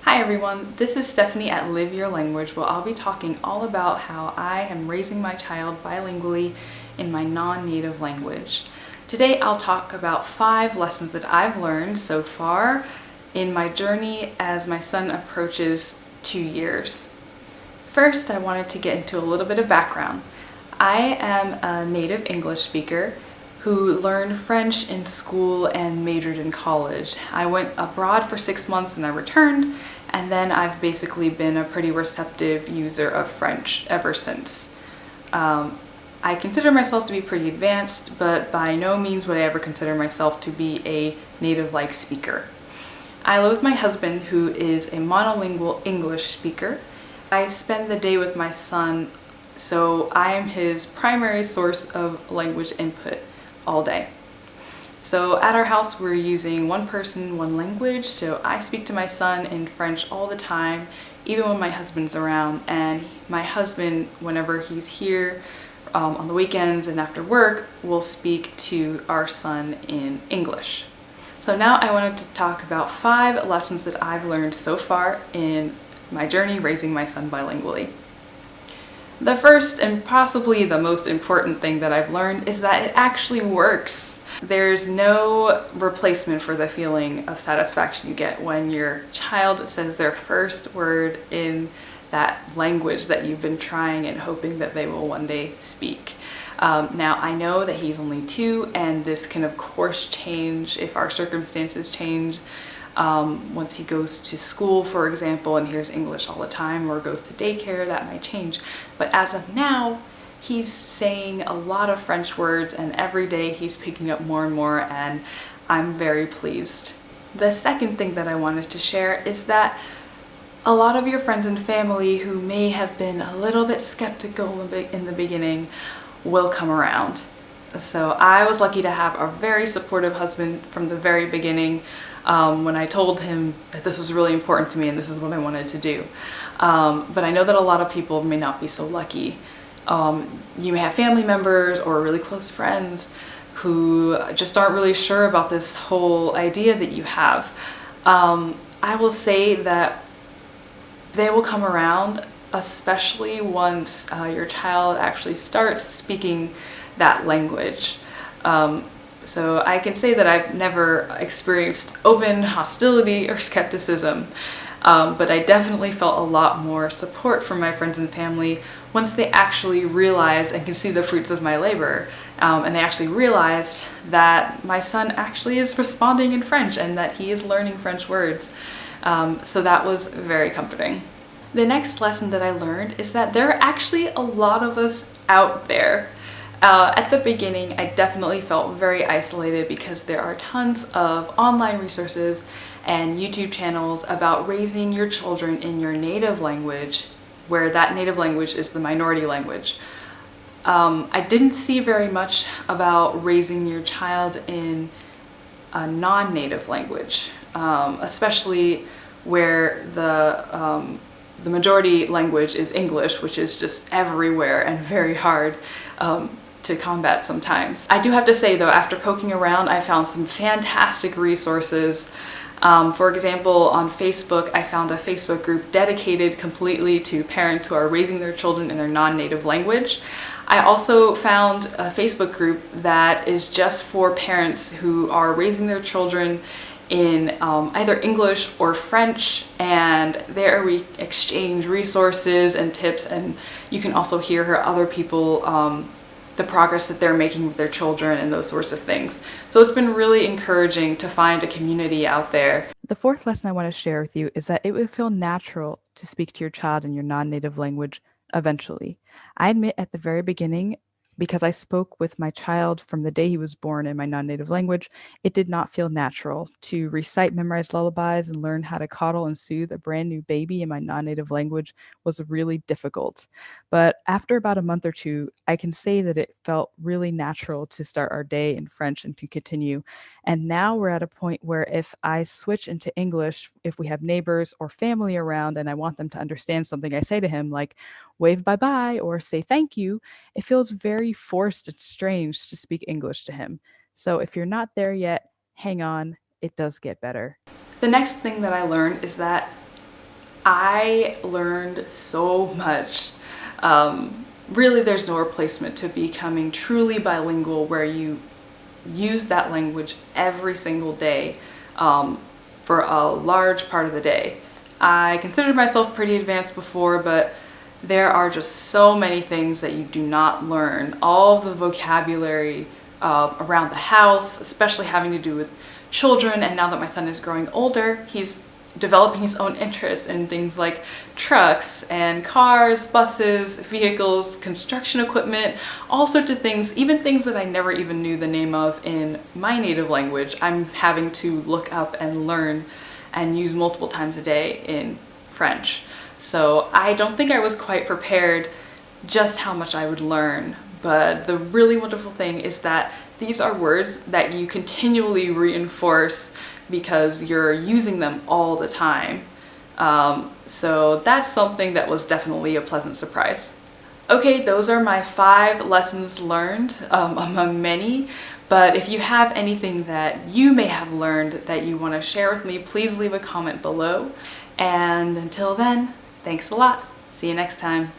Hi everyone, this is Stephanie at Live Your Language, where I'll be talking all about how I am raising my child bilingually in my non-native language. Today I'll talk about 5 lessons that I've learned so far in my journey as my son approaches 2 years. First, I wanted to get into a little bit of background. I am a native English speaker who learned French in school and majored in college. I went abroad for 6 months and I returned, and then I've basically been a pretty receptive user of French ever since. I consider myself to be pretty advanced, but by no means would I ever consider myself to be a native-like speaker. I live with my husband, who is a monolingual English speaker. I spend the day with my son, so I am his primary source of language input all day. So at our house we're using one person, one language, so I speak to my son in French all the time, even when my husband's around, and my husband, whenever he's here on the weekends and after work, will speak to our son in English. So now I wanted to talk about 5 lessons that I've learned so far in my journey raising my son bilingually. The first and possibly the most important thing that I've learned is that it actually works. There's no replacement for the feeling of satisfaction you get when your child says their first word in that language that you've been trying and hoping that they will one day speak. Now, I know that he's only 2, and this can of course change if our circumstances change. Once he goes to school, for example, and hears English all the time, or goes to daycare, that might change. But as of now, he's saying a lot of French words, and every day he's picking up more and more, and I'm very pleased. The second thing that I wanted to share is that a lot of your friends and family who may have been a little bit skeptical in the beginning will come around. So I was lucky to have a very supportive husband from the very beginning. When I told him that this was really important to me and this is what I wanted to do. But I know that a lot of people may not be so lucky. You may have family members or really close friends who just aren't really sure about this whole idea that you have. I will say that they will come around, especially once your child actually starts speaking that language. So I can say that I've never experienced open hostility or skepticism, but I definitely felt a lot more support from my friends and family once they actually realized and can see the fruits of my labor, and they actually realized that my son actually is responding in French and that he is learning French words. So that was very comforting. The next lesson that I learned is that there are actually a lot of us out there. At the beginning, I definitely felt very isolated because there are tons of online resources and YouTube channels about raising your children in your native language, where that native language is the minority language. I didn't see very much about raising your child in a non-native language, especially where the majority language is English, which is just everywhere and very hard to combat sometimes. I do have to say though, after poking around, I found some fantastic resources. For example, on Facebook, I found a Facebook group dedicated completely to parents who are raising their children in their non-native language. I also found a Facebook group that is just for parents who are raising their children in either English or French, and there we exchange resources and tips, and you can also hear other people the progress that they're making with their children and those sorts of things. So it's been really encouraging to find a community out there. The fourth lesson I want to share with you is that it would feel natural to speak to your child in your non-native language eventually. I admit at the very beginning, because I spoke with my child from the day he was born in my non-native language, it did not feel natural to recite memorized lullabies and learn how to coddle and soothe a brand new baby in my non-native language was really difficult. But after about a month or 2, I can say that it felt really natural to start our day in French and to continue. And now we're at a point where if I switch into English, if we have neighbors or family around and I want them to understand something I say to him, like wave bye-bye or say thank you, it feels very forced and strange to speak English to him. So if you're not there yet, hang on, it does get better. The next thing that I learned is that I learned so much. Really, there's no replacement to becoming truly bilingual, where you use that language every single day for a large part of the day. I considered myself pretty advanced before, but there are just so many things that you do not learn. All of the vocabulary around the house, especially having to do with children, and now that my son is growing older, he's developing his own interest in things like trucks and cars, buses, vehicles, construction equipment, all sorts of things, even things that I never even knew the name of in my native language. I'm having to look up and learn and use multiple times a day in French. So I don't think I was quite prepared just how much I would learn, but the really wonderful thing is that these are words that you continually reinforce because you're using them all the time. So that's something that was definitely a pleasant surprise. Okay, those are my 5 lessons learned among many, but if you have anything that you may have learned that you want to share with me, please leave a comment below. And until then, thanks a lot. See you next time.